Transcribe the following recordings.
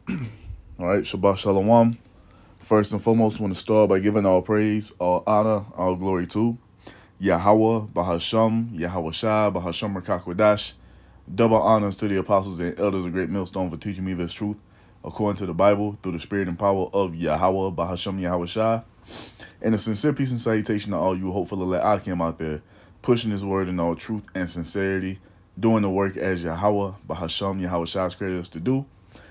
All right, Shabbat Shalom. First and foremost, I want to start by giving all praise, all honor, all glory to YAHAWAH, Bahasham, Yahweh Shai, Bahasham Rakakwadash. Double honors to the apostles and elders of Great Millstone for teaching me this truth according to the Bible through the spirit and power of YAHAWAH, Bahasham, Yahweh Shai. And a sincere peace and salutation to all you hopefully let Akim out there, pushing his word in all truth and sincerity, doing the work as YAHAWAH, Bahasham, Yahweh Shai's created us to do,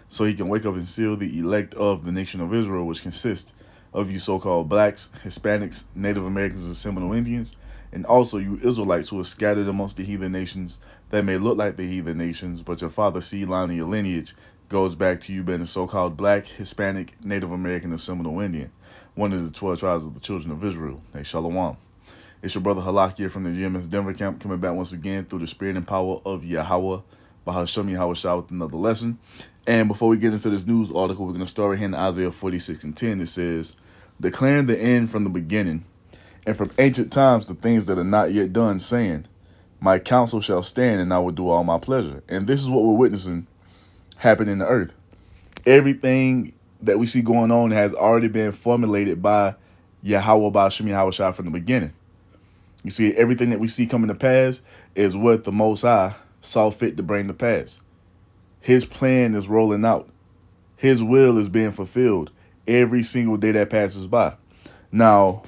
so he can wake up and seal the elect of the nation of Israel, which consists of you so-called blacks, Hispanics, Native Americans, and Seminole Indians, and also you Israelites who are scattered amongst the heathen nations that may look like the heathen nations, but your father's seed line and your lineage goes back to you being a so-called black, Hispanic, Native American, and Seminole Indian, one of the 12 tribes of the children of Israel. Hey, Shalom. It's your brother Halak here from the GMS Denver camp, coming back once again through the spirit and power of YAHAWAH, Bahasham Yahweh Shai, with another lesson. And before we get into this news article, we're going to start right here in Isaiah 46:10. It says, declaring the end from the beginning, and from ancient times the things that are not yet done, saying, my counsel shall stand, and I will do all my pleasure. And this is what we're witnessing happen in the earth. Everything that we see going on has already been formulated by Yahweh, Bahasham Yahweh Shai, from the beginning. You see, everything that we see coming to pass is what the Most High saw fit to bring to pass. His plan is rolling out. His will is being fulfilled every single day that passes by. Now,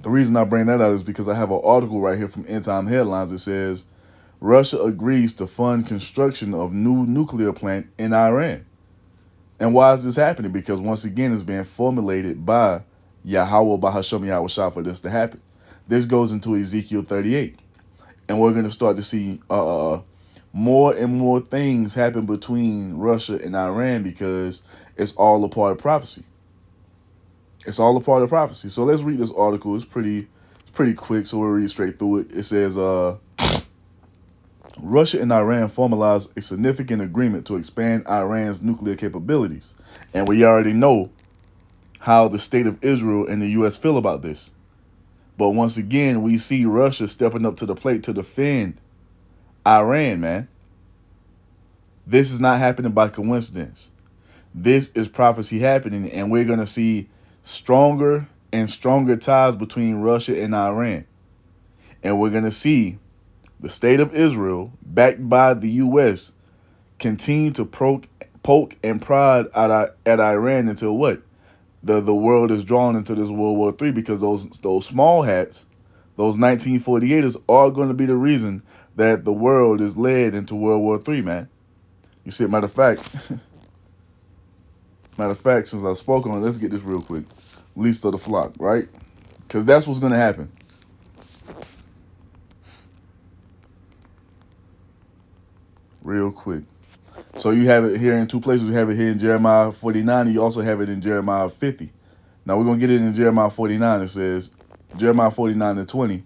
the reason I bring that out is because I have an article right here from End Time Headlines that says, Russia agrees to fund construction of new nuclear plant in Iran. And why is this happening? Because once again, it's being formulated by Yahweh, Bahasham Yahweh Shai, for this to happen. This goes into Ezekiel 38. And we're going to start to see more and more things happen between Russia and Iran because it's all a part of prophecy. It's all a part of prophecy. So let's read this article. It's pretty quick, so we'll read straight through it. It says, Russia and Iran formalized a significant agreement to expand Iran's nuclear capabilities. And we already know how the state of Israel and the U.S. feel about this. But once again, we see Russia stepping up to the plate to defend Iran, man. This is not happening by coincidence. This is prophecy happening, and we're going to see stronger and stronger ties between Russia and Iran. And we're going to see the state of Israel, backed by the U.S., continue to poke and prod at Iran until what? The world is drawn into this World War III, because those small hats, those 1948ers, are going to be the reason that the world is led into World War III, man. You see, matter of fact, since I spoke on it, let's get this real quick. Least of the flock, right? Because that's what's going to happen. Real quick. So you have it here in two places. You have it here in Jeremiah 49, and you also have it in Jeremiah 50. Now we're going to get it in Jeremiah 49. It says, Jeremiah 49:20,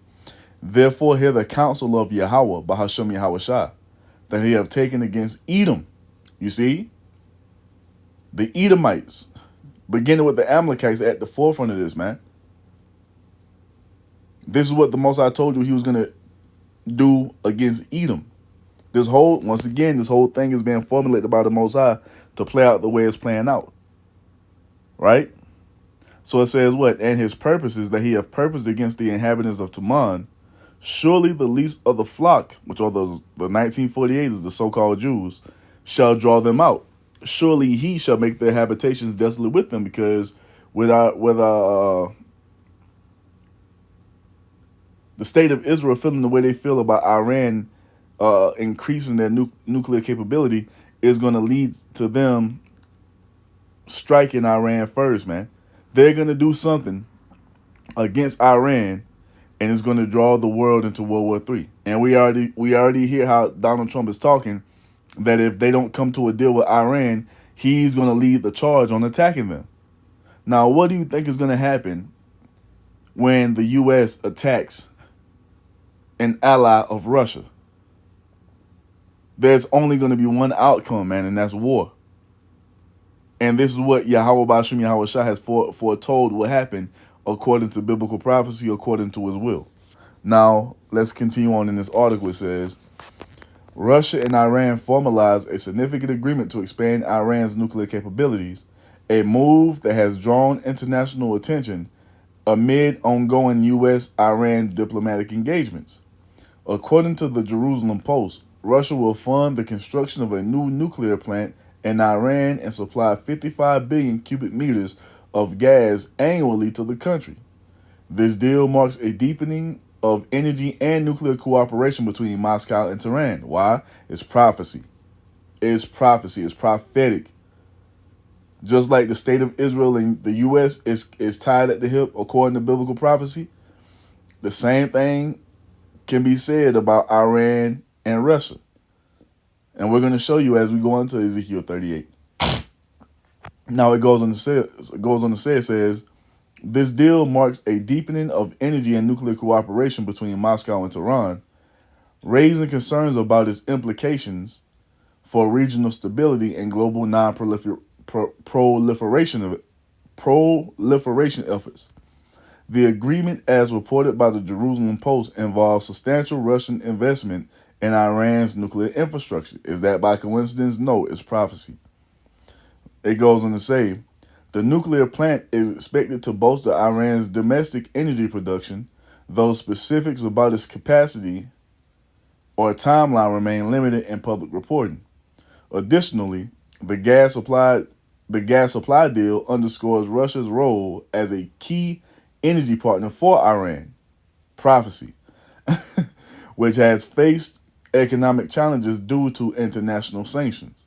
therefore hear the counsel of Yahweh, Bahasham Yahweh Shai, that he have taken against Edom. You see? The Edomites, beginning with the Amalekites, at the forefront of this, man. This is what the Most High told you he was going to do against Edom. Once again, this whole thing is being formulated by the Most High to play out the way it's playing out. Right? So it says what? And his purpose is that he have purposed against the inhabitants of Taman, surely the least of the flock, which are the 1948ers, the so-called Jews, shall draw them out. Surely he shall make their habitations desolate with them, because with the state of Israel feeling the way they feel about Iran increasing their nuclear capability, is going to lead to them striking Iran first, man. They're going to do something against Iran, and it's going to draw the world into World War III. And we already hear how Donald Trump is talking, that if they don't come to a deal with Iran, he's going to lead the charge on attacking them. Now, what do you think is going to happen when the U.S. attacks an ally of Russia? There's only going to be one outcome, man, and that's war. And this is what Yahweh Bashim Yahweh Shai has foretold will happen according to biblical prophecy, according to his will. Now, let's continue on in this article. It says, Russia and Iran formalized a significant agreement to expand Iran's nuclear capabilities, a move that has drawn international attention amid ongoing U.S.-Iran diplomatic engagements. According to the Jerusalem Post, Russia will fund the construction of a new nuclear plant in Iran and supply 55 billion cubic meters of gas annually to the country. This deal marks a deepening of energy and nuclear cooperation between Moscow and Tehran. Why? It's prophecy. It's prophecy. It's prophetic. Just like the state of Israel and the U.S. is tied at the hip according to biblical prophecy, the same thing can be said about Iran and Russia. And we're going to show you as we go into Ezekiel 38. Now it goes on to say, it says, this deal marks a deepening of energy and nuclear cooperation between Moscow and Tehran, raising concerns about its implications for regional stability and global proliferation efforts. The agreement, as reported by the Jerusalem Post, involves substantial Russian investment in Iran's nuclear infrastructure. Is that by coincidence? No, it's prophecy. It goes on to say, the nuclear plant is expected to bolster Iran's domestic energy production, though specifics about its capacity or timeline remain limited in public reporting. Additionally, the gas supply deal underscores Russia's role as a key energy partner for Iran, prophecy, which has faced economic challenges due to international sanctions.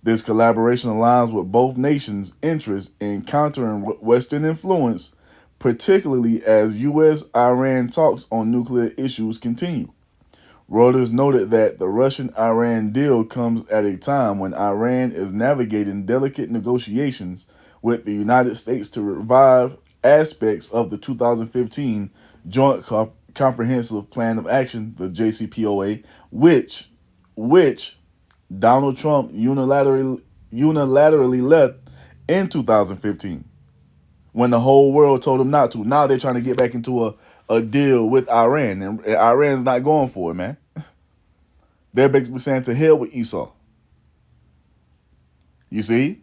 This collaboration aligns with both nations' interests in countering Western influence, particularly as U.S.-Iran talks on nuclear issues continue. Reuters noted that the Russian-Iran deal comes at a time when Iran is navigating delicate negotiations with the United States to revive aspects of the 2015 Joint Comprehensive Plan of Action, the JCPOA, which Donald Trump unilaterally left in 2015 when the whole world told him not to. Now they're trying to get back into a deal with Iran, and Iran's not going for it, man. They're basically saying to hell with Esau. You see?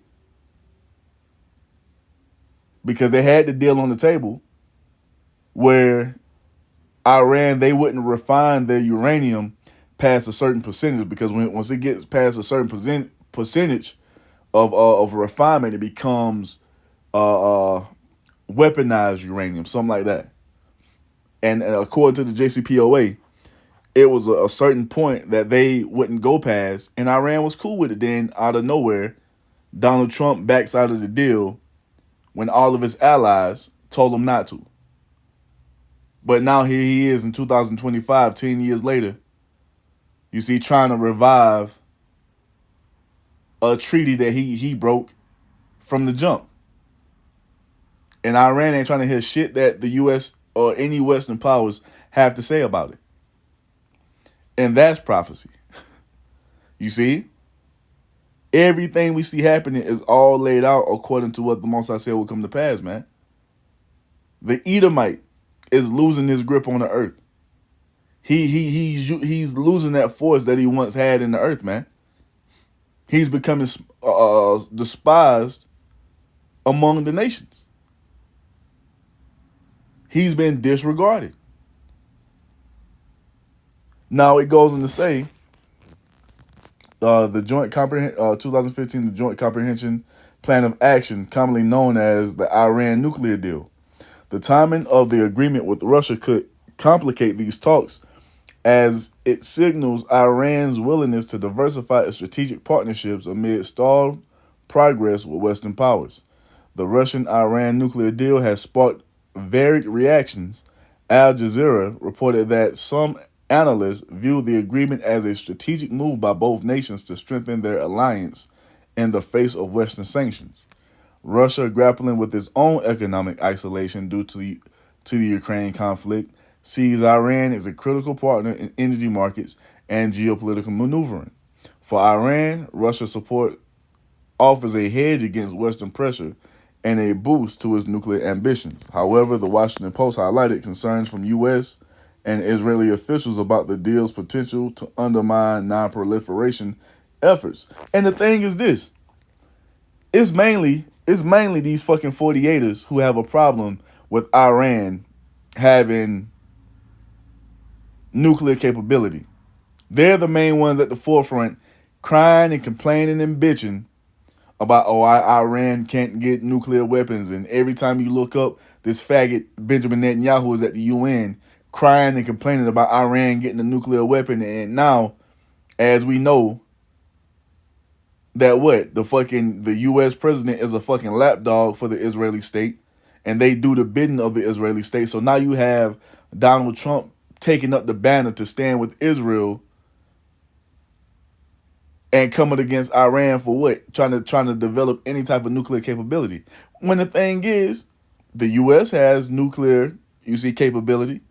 Because they had the deal on the table where Iran, they wouldn't refine their uranium past a certain percentage, because once it gets past a certain percentage of refinement, it becomes weaponized uranium, something like that. And according to the JCPOA, it was a certain point that they wouldn't go past, and Iran was cool with it. Then out of nowhere, Donald Trump backs out of the deal when all of his allies told him not to. But now here he is in 2025, 10 years later, you see, trying to revive a treaty that he broke from the jump. And Iran ain't trying to hear shit that the U.S. or any Western powers have to say about it. And that's prophecy. You see? Everything we see happening is all laid out according to what the Most High said will come to pass, man. The Edomite is losing his grip on the earth. He's losing that force that he once had in the earth, man. He's becoming despised among the nations. He's been disregarded. Now it goes on to say, the 2015, the Joint Comprehension Plan of Action, commonly known as the Iran nuclear deal. The timing of the agreement with Russia could complicate these talks, as it signals Iran's willingness to diversify its strategic partnerships amid stalled progress with Western powers. The Russian-Iran nuclear deal has sparked varied reactions. Al Jazeera reported that some analysts view the agreement as a strategic move by both nations to strengthen their alliance in the face of Western sanctions. Russia, grappling with its own economic isolation due to the Ukraine conflict, sees Iran as a critical partner in energy markets and geopolitical maneuvering. For Iran, Russia's support offers a hedge against Western pressure and a boost to its nuclear ambitions. However, the Washington Post highlighted concerns from U.S. and Israeli officials about the deal's potential to undermine non-proliferation efforts. And the thing is this, it's mainly these fucking 48ers who have a problem with Iran having nuclear capability. They're the main ones at the forefront crying and complaining and bitching about, oh, Iran can't get nuclear weapons. And every time you look up, this faggot Benjamin Netanyahu is at the UN crying and complaining about Iran getting a nuclear weapon. And now, as we know, that the US president is a fucking lapdog for the Israeli state, and they do the bidding of the Israeli state. So now you have Donald Trump taking up the banner to stand with Israel and coming against Iran for what? Trying to develop any type of nuclear capability. When the thing is, the US has nuclear, capability.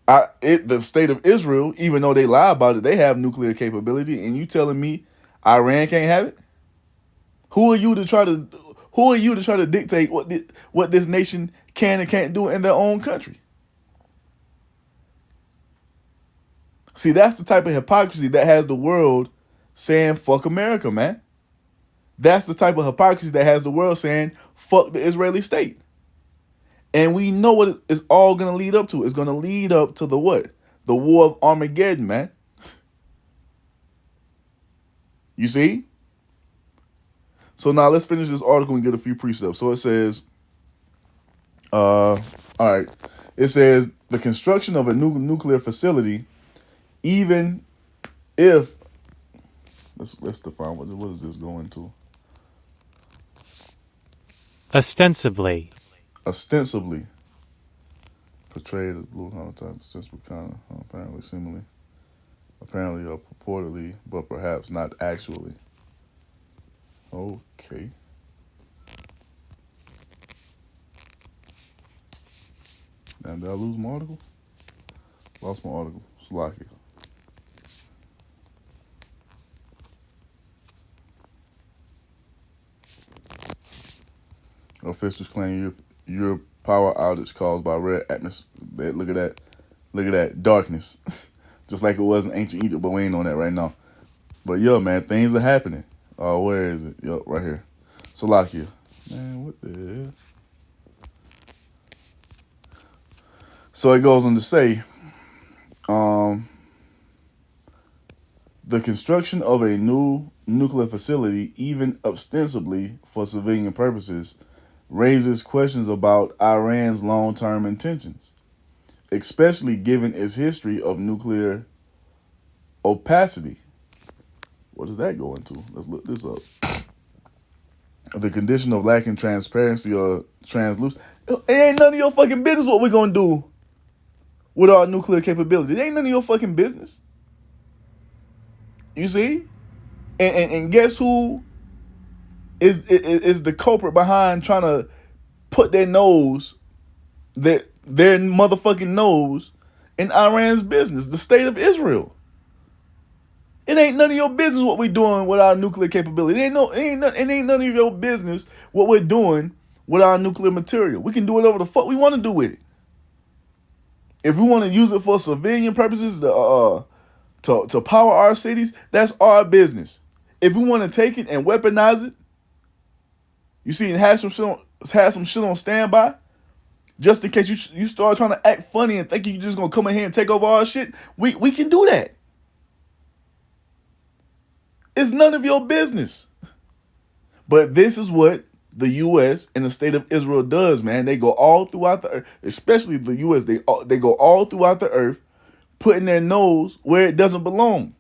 The state of Israel, even though they lie about it, they have nuclear capability, and you telling me Iran can't have it? Who are you to try to dictate what this nation can and can't do in their own country? See, that's the type of hypocrisy that has the world saying fuck America, man. That's the type of hypocrisy that has the world saying fuck the Israeli state. And we know what it's all going to lead up to. It's going to lead up to the what? The war of Armageddon, man. You see? So now let's finish this article and get a few precepts. So it says, all right. It says the construction of a new nuclear facility, even if, let's define what is this going to? Ostensibly. Portrayed as blue collar type, ostensibly kind of, apparently, seemingly, apparently or purportedly, but perhaps not actually. Okay. And did I lose my article? Lost my article. Slocky. Officials claim your power outage caused by red atmosphere. Look at that darkness, just like it was in ancient Egypt. But we ain't on that right now. But yo, man, things are happening. Where is it? Yup, right here. Salakia. Man, what the hell? So it goes on to say, the construction of a new nuclear facility, even ostensibly for civilian purposes, raises questions about Iran's long-term intentions, especially given its history of nuclear opacity. What does that go into? Let's look this up. The condition of lacking transparency or translucent. It ain't none of your fucking business what we're going to do with our nuclear capability. It ain't none of your fucking business. You see? And guess who is the culprit behind trying to put their motherfucking nose in Iran's business? The state of Israel. It ain't none of your business what we're doing with our nuclear capability. It ain't none of your business what we're doing with our nuclear material. We can do whatever the fuck we want to do with it. If we want to use it for civilian purposes to power our cities, that's our business. If we want to take it and weaponize it, you see, and have some shit on standby, just in case you start trying to act funny and think you're just gonna come in here and take over our shit, we can do that. It's none of your business. But this is what the U.S. and the state of Israel does, man. They go all throughout the earth, especially the U.S. They go all throughout the earth, putting their nose where it doesn't belong,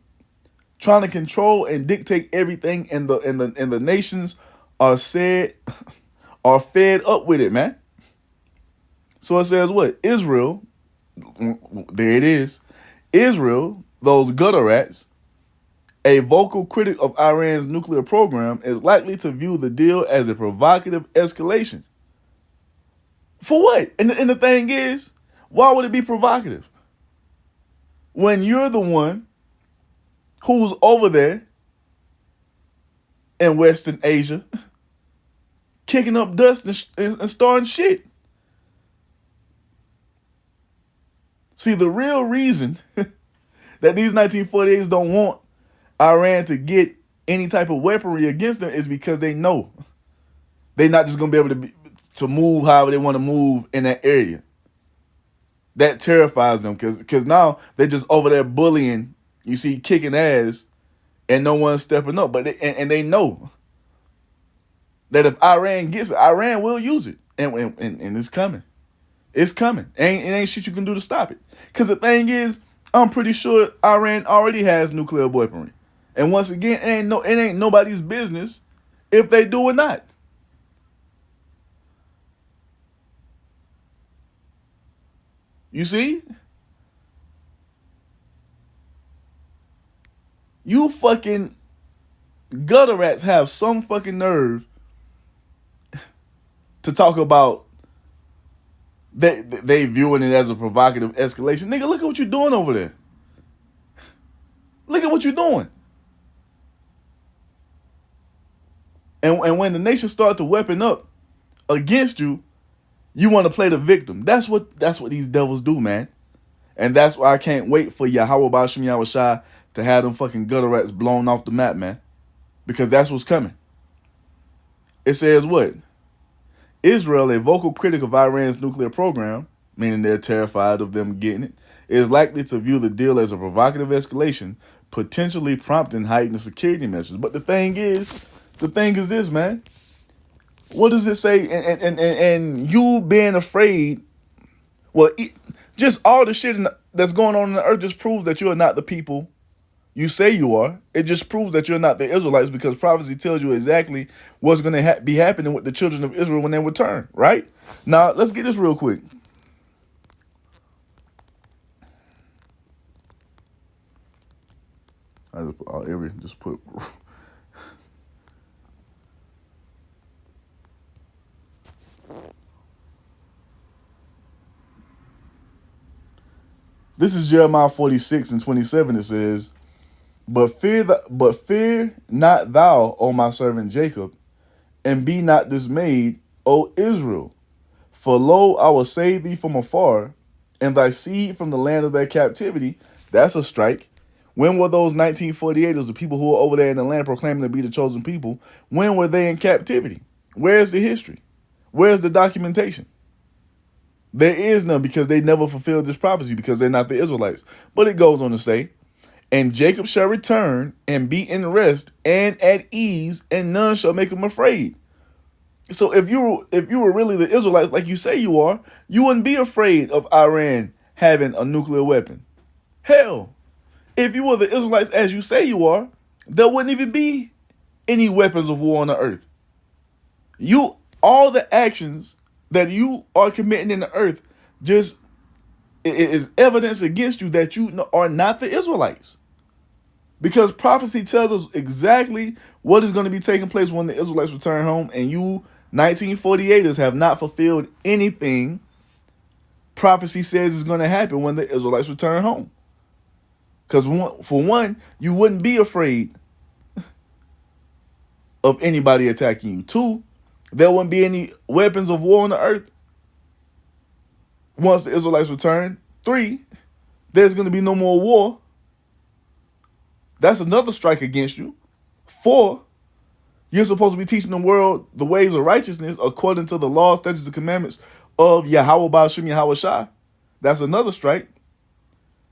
trying to control and dictate everything, and the nations are fed up with it, man. So it says what? Israel, there it is. Israel, those gutter rats, a vocal critic of Iran's nuclear program, is likely to view the deal as a provocative escalation. For what? And the thing is, why would it be provocative? When you're the one who's over there in Western Asia kicking up dust and starting shit. See, the real reason that these 1948s don't want Iran to get any type of weaponry against them is because they know they're not just going to be able to move however they want to move in that area. That terrifies them because now they're just over there bullying, you see, kicking ass, and no one's stepping up. But they know that if Iran gets it, Iran will use it, and it's coming. It's coming. It ain't shit you can do to stop it. Because the thing is, I'm pretty sure Iran already has nuclear weaponry, and once again, it ain't nobody's business if they do or not. You see? You fucking gutter rats have some fucking nerve to talk about they viewing it as a provocative escalation. Nigga, look at what you're doing over there. Look at what you're doing. And when the nation start to weapon up against you, you want to play the victim. That's what these devils do, man. And that's why I can't wait for YAHAWAH to have them fucking gutter rats blown off the map, man. Because that's what's coming. It says what? Israel, a vocal critic of Iran's nuclear program, meaning they're terrified of them getting it, is likely to view the deal as a provocative escalation, potentially prompting heightened security measures. But the thing is this, man. What does it say? And you being afraid, well, just all the shit that's going on the earth just proves that you are not the people you say you are. It just proves that you're not the Israelites, because prophecy tells you exactly what's going to be happening with the children of Israel when they return, right? Now, let's get this real quick. I just put This is Jeremiah 46:27. It says, But fear not thou, O my servant Jacob, and be not dismayed, O Israel. For lo, I will save thee from afar, and thy seed from the land of their captivity. That's a strike. When were those 1948ers, the people who were over there in the land proclaiming to be the chosen people, when were they in captivity? Where's the history? Where's the documentation? There is none, because they never fulfilled this prophecy, because they're not the Israelites. But it goes on to say, and Jacob shall return and be in rest and at ease, and none shall make him afraid. So if you were really the Israelites like you say you are, you wouldn't be afraid of Iran having a nuclear weapon. Hell, if you were the Israelites as you say you are, there wouldn't even be any weapons of war on the earth. All the actions that you are committing in the earth just is evidence against you that you are not the Israelites. Because prophecy tells us exactly what is going to be taking place when the Israelites return home, and you 1948ers have not fulfilled anything prophecy says is going to happen when the Israelites return home. Because for one, you wouldn't be afraid of anybody attacking you. Two, there wouldn't be any weapons of war on the earth once the Israelites return. Three, there's going to be no more war. That's another strike against you. Four, you're supposed to be teaching the world the ways of righteousness according to the laws, statutes, and commandments of YAHAWAH. That's another strike.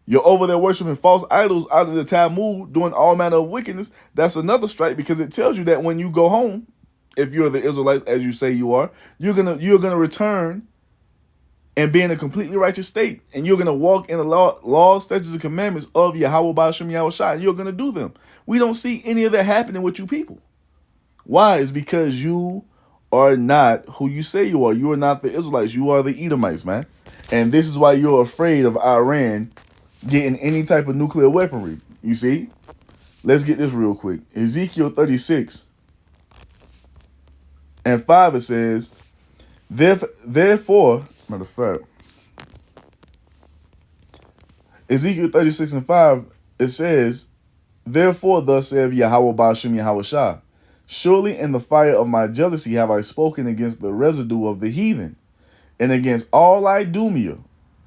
You're over there worshiping false idols out of the Talmud, doing all manner of wickedness. That's another strike, because it tells you that when you go home, if you're the Israelites as you say you are, you're gonna return and be in a completely righteous state, and you're gonna walk in the laws, statutes, and commandments of YAHAWAH, and you're gonna do them. We don't see any of that happening with you people. Why? It's because you are not who you say you are. You are not the Israelites. You are the Edomites, man. And this is why you're afraid of Iran getting any type of nuclear weaponry. You see? Let's get this real quick. Ezekiel 36:5, it says, Therefore, matter of fact, Ezekiel 36:5, it says, Therefore, thus saith YAHAWAH, surely in the fire of my jealousy have I spoken against the residue of the heathen, and against all Idumea,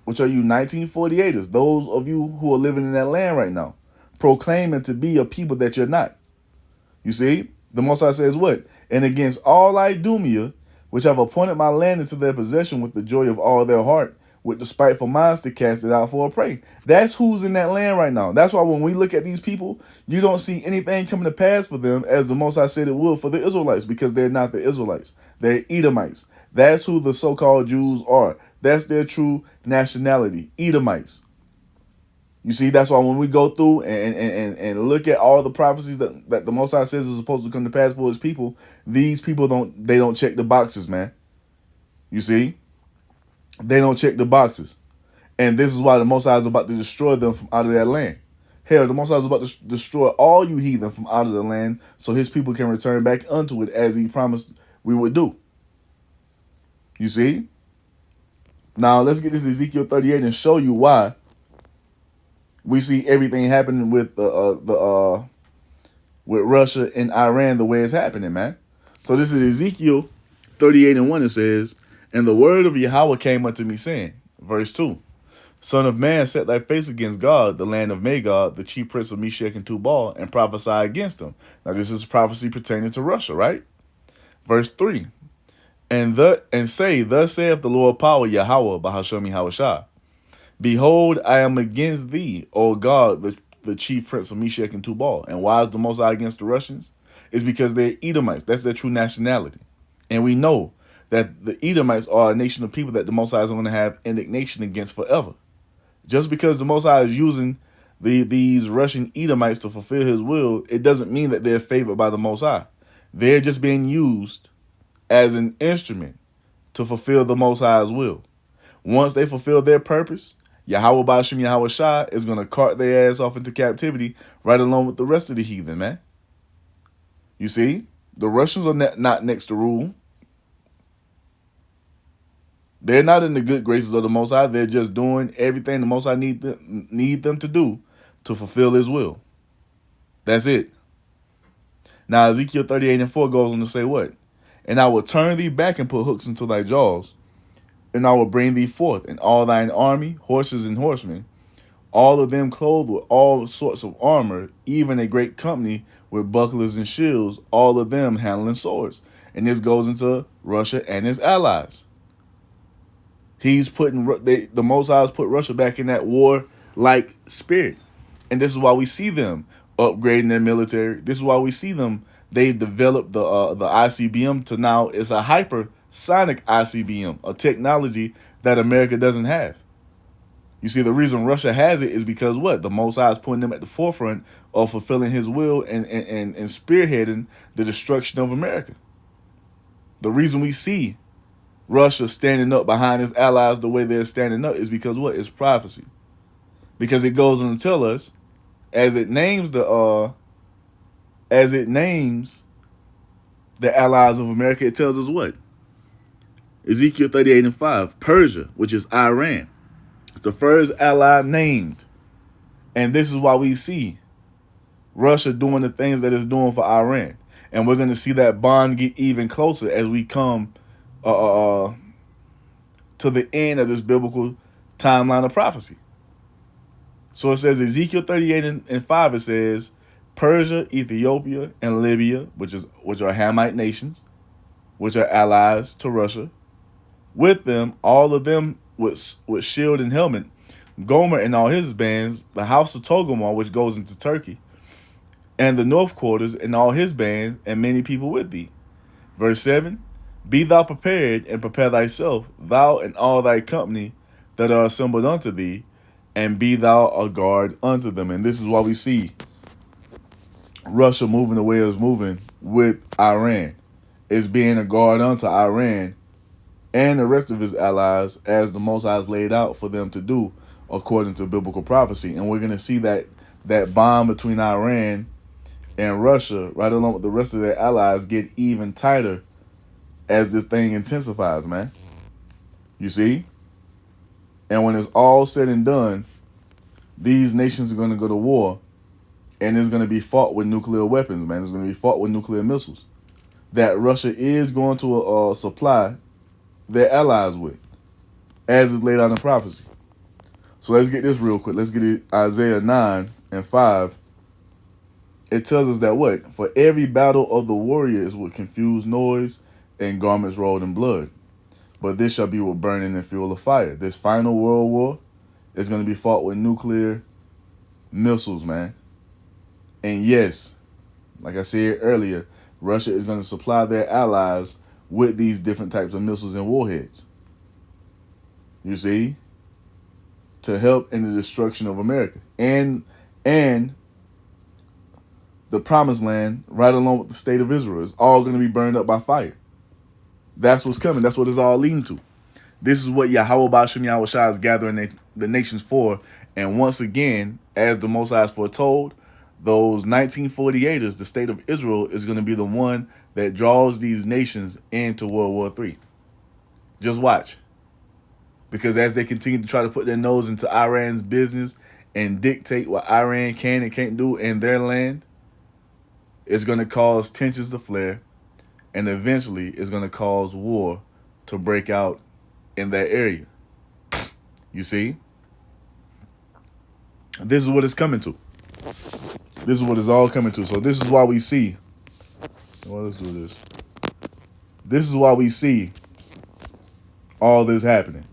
which are you 1948ers, those of you who are living in that land right now, proclaiming to be a people that you're not. You see, the Most High says what? And against all Idumea, which have appointed my land into their possession with the joy of all their heart, with the spiteful minds to cast it out for a prey. That's who's in that land right now. That's why when we look at these people, you don't see anything coming to pass for them as the Most High said it will for the Israelites, because they're not the Israelites. They're Edomites. That's who the so-called Jews are. That's their true nationality, Edomites. You see, that's why when we go through and look at all the prophecies that the Most High says is supposed to come to pass for his people, these people don't check the boxes, man. You see? They don't check the boxes. And this is why the Most High is about to destroy them from out of that land. Hell, the Most High is about to destroy all you heathen from out of the land so his people can return back unto it as he promised we would do. You see? Now, let's get this Ezekiel 38 and show you why we see everything happening with with Russia and Iran the way it's happening, man. So this is Ezekiel 38:1. It says, and the word of YAHAWAH came unto me, saying, verse 2, Son of man, set thy face against God, the land of Magog, the chief prince of Meshech and Tubal, and prophesy against him. Now this is prophecy pertaining to Russia, right? Verse 3, and say, thus saith the Lord power, YAHAWAH, Bahashem Yahawashi. Behold, I am against thee, O God, the chief prince of Meshech and Tubal. And why is the Most High against the Russians? It's because they're Edomites. That's their true nationality. And we know that the Edomites are a nation of people that the Most High is going to have indignation against forever. Just because the Most High is using these Russian Edomites to fulfill his will, it doesn't mean that they're favored by the Most High. They're just being used as an instrument to fulfill the Most High's will. Once they fulfill their purpose, YAHAWAH Ba'ashem Yahawashi is going to cart their ass off into captivity right along with the rest of the heathen, man. You see, the Russians are not next to rule. They're not in the good graces of the Most High. They're just doing everything the Most High need them to do to fulfill his will. That's it. Now, Ezekiel 38:4 goes on to say what? And I will turn thee back and put hooks into thy jaws, and I will bring thee forth, and all thine army, horses and horsemen, all of them clothed with all sorts of armor, even a great company with bucklers and shields, all of them handling swords. And this goes into Russia and his allies. He's putting the Most High has put Russia back in that war-like spirit. And this is why we see them upgrading their military. This is why we see them. They've developed the ICBM to now it's a hypersonic ICBM, a technology that America doesn't have. You see, the reason Russia has it is because what? The Most High is putting them at the forefront of fulfilling his will and spearheading the destruction of America. The reason we see Russia standing up behind his allies the way they're standing up is because what? It's prophecy. Because it goes on to tell us, as it names the allies of America, it tells us what? Ezekiel 38:5, Persia, which is Iran. It's the first ally named. And this is why we see Russia doing the things that it's doing for Iran. And we're going to see that bond get even closer as we come to the end of this biblical timeline of prophecy. So it says Ezekiel 38:5, it says Persia, Ethiopia, and Libya, which are Hamite nations, which are allies to Russia. With them, all of them with shield and helmet, Gomer and all his bands, the house of Togomar, which goes into Turkey, and the north quarters and all his bands, and many people with thee. Verse 7, be thou prepared and prepare thyself, thou and all thy company that are assembled unto thee, and be thou a guard unto them. And this is why we see Russia moving the way it's moving with Iran, is being a guard unto Iran and the rest of his allies, as the Most High has laid out for them to do according to biblical prophecy. And we're going to see that bond between Iran and Russia, right along with the rest of their allies, get even tighter as this thing intensifies, man. You see? And when it's all said and done, these nations are going to go to war, and it's going to be fought with nuclear weapons, man. It's going to be fought with nuclear missiles that Russia is going to supply their allies with, as is laid out in prophecy. So let's get this real quick. Let's get it. Isaiah 9:5. It tells us that what? For every battle of the warrior is with confused noise and garments rolled in blood. But this shall be with burning and fuel of fire. This final world war is going to be fought with nuclear missiles, man. And yes, like I said earlier, Russia is going to supply their allies with these different types of missiles and warheads. You see? To help in the destruction of America. And the promised land, right along with the state of Israel, is all going to be burned up by fire. That's what's coming. That's what it's all leading to. This is what YAHAWAH is gathering the nations for. And once again, as the Most High has foretold, those 1948ers, the state of Israel, is going to be the one that draws these nations into World War III. Just watch. Because as they continue to try to put their nose into Iran's business and dictate what Iran can and can't do in their land, it's going to cause tensions to flare, and eventually it's going to cause war to break out in that area. You see? This is what it's coming to. This is what it's all coming to. So this is why we see. Well, let's do this. This is why we see all this happening.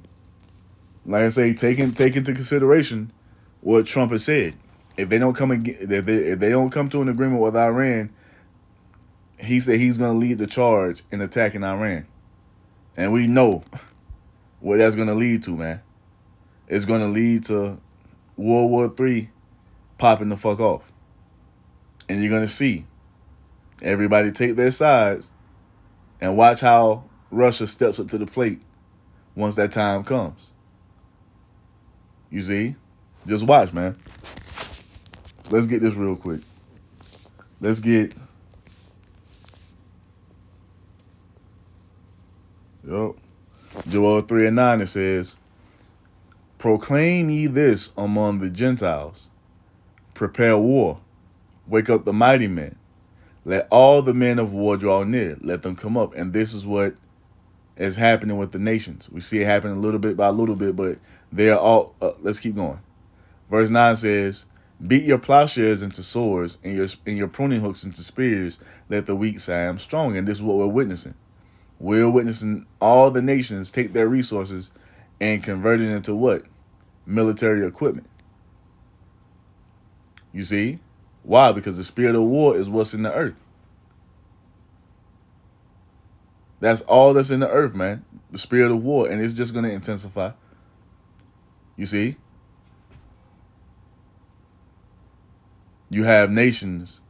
Like I say, take into consideration what Trump has said. If they don't come if they don't come to an agreement with Iran, he said he's going to lead the charge in attacking Iran. And we know what that's going to lead to, man. It's going to lead to World War III popping the fuck off. And you're going to see everybody take their sides and watch how Russia steps up to the plate once that time comes. You see? Just watch, man. Let's get this real quick. Let's get... Joel 3:9, it says, proclaim ye this among the Gentiles. Prepare war. Wake up the mighty men. Let all the men of war draw near. Let them come up. And this is what is happening with the nations. We see it happening little bit by little bit, but they are all... let's keep going. Verse 9 says, beat your plowshares into swords and your pruning hooks into spears. Let the weak say, I am strong. And this is what we're witnessing. We're witnessing all the nations take their resources and convert it into what? Military equipment. You see? Why? Because the spirit of war is what's in the earth. That's all that's in the earth, man. The spirit of war. And it's just going to intensify. You see? You have nations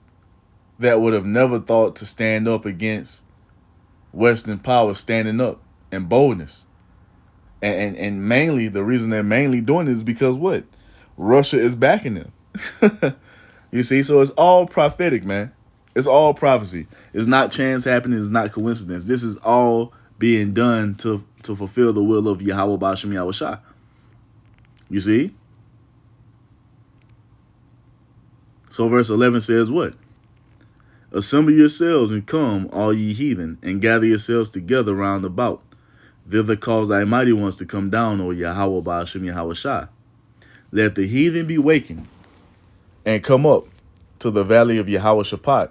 that would have never thought to stand up against Western power standing up in boldness. And mainly, the reason they're mainly doing it is because what? Russia is backing them. You see? So it's all prophetic, man. It's all prophecy. It's not chance happening. It's not coincidence. This is all being done to fulfill the will of YAHAWAH B'Shem Yahushua. You see? So verse 11 says what? Assemble yourselves and come, all ye heathen, and gather yourselves together round about. Thither cause thy mighty ones to come down, O YAHAWAH B'Shem Yahushua. Let the heathen be wakened and come up to the valley of Yahweh,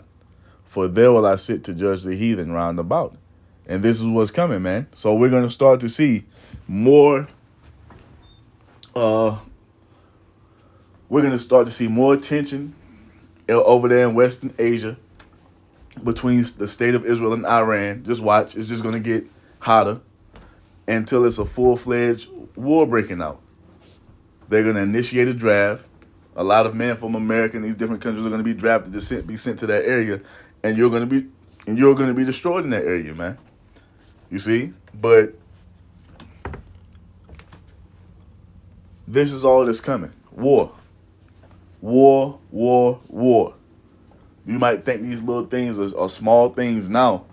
for there will I sit to judge the heathen round about. And this is what's coming, man. So we're going to start to see more, we're going to start to see more tension over there in Western Asia between the state of Israel and Iran. Just watch. It's just going to get hotter until it's a full-fledged war breaking out. They're going to initiate a draft. A lot of men from America and these different countries are going to be drafted to be sent to that area, and you're going to be destroyed in that area, man. You see? But this is all that's coming. War. War, war, war. You might think these little things are small things now,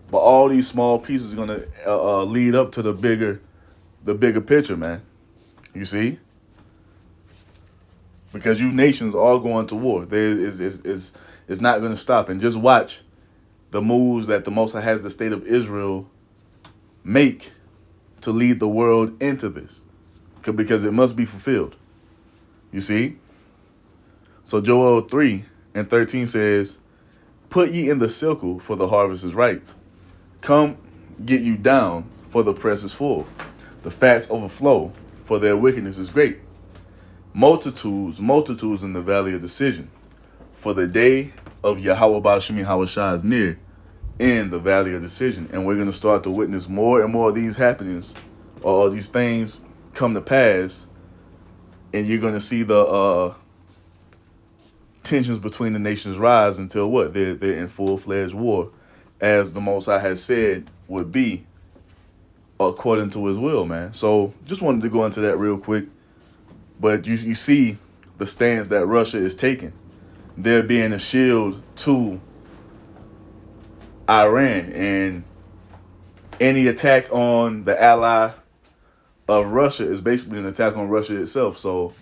but all these small pieces are going to lead up to the bigger picture, man. You see? Because you nations are going to war. It's not going to stop. And just watch the moves that the Most High has the state of Israel make to lead the world into this. Because it must be fulfilled. You see? So Joel 3:13 says, "Put ye in the sickle, for the harvest is ripe. Come, get you down, for the press is full. The fats overflow, for their wickedness is great. Multitudes, multitudes in the valley of decision. For the day of Yahawah Ba'ashim Yahawashi is near in the valley of decision." And we're going to start to witness more and more of these happenings, or these things come to pass. And you're going to see the tensions between the nations rise until what? They're in full-fledged war, as the Most High has said would be according to his will, man. So just wanted to go into that real quick. But you see the stance that Russia is taking. They're being a shield to Iran, and any attack on the ally of Russia is basically an attack on Russia itself. So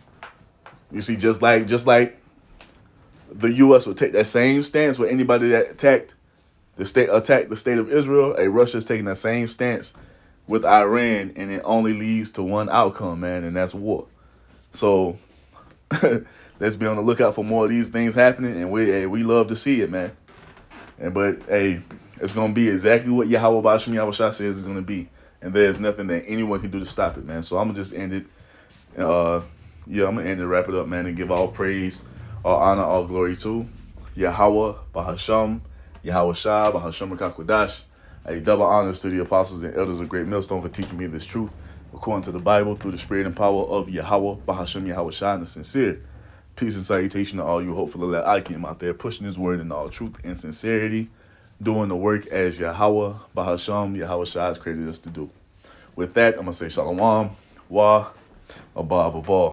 you see, just like the U.S. would take that same stance with anybody that attacked the state of Israel, Russia is taking that same stance with Iran, and it only leads to one outcome, man, and that's war. So let's be on the lookout for more of these things happening, and we love to see it, man. But it's gonna be exactly what Yahawah Ba'ashim Yahawashi says it's gonna be, and there's nothing that anyone can do to stop it, man. So I'm gonna just end it. I'm gonna end it, wrap it up, man, and give all praise, all honor, all glory to Yahawah Bahasham Yahawashi Bahasham Rakakwadash. A double honors to the apostles and elders of Great Millstone for teaching me this truth according to the Bible through the spirit and power of Yahawah Bahasham Yahawashi, and a sincere peace and salutation to all you hopefully that I came out there pushing his word in all truth and sincerity, doing the work as Yahawah Bahasham Yahawashi has created us to do. With that, I'm going to say Shalom, Wah, Abba, Abba.